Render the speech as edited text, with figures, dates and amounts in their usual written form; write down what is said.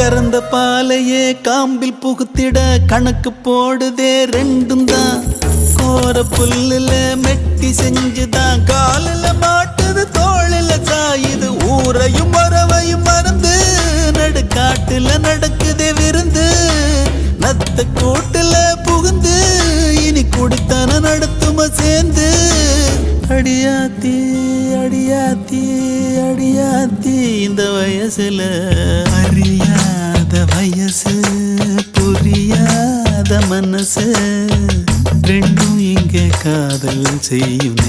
கறந்த பாலையே காம்பில் புகுத்திட கணக்கு போடுதே ரெண்டும் தான். கோர புல்லுல மெட்டி செஞ்சுதான் காலில் மாட்டுது தோளில சாயுது. ஊரையும் வரவையும் மறந்து நடுக்காட்டுல நடக்குதே விருந்து. நத்த கூட்டுல புகுந்து இனி குடித்தன நடத்தும சேர்ந்து. அடியாத்தி அடியாத்தி அடியாத்தி இந்த வயசுல அறியாத வயசு புரியாத மனசு ரெண்டும் இங்கே காதல் செய்யும்.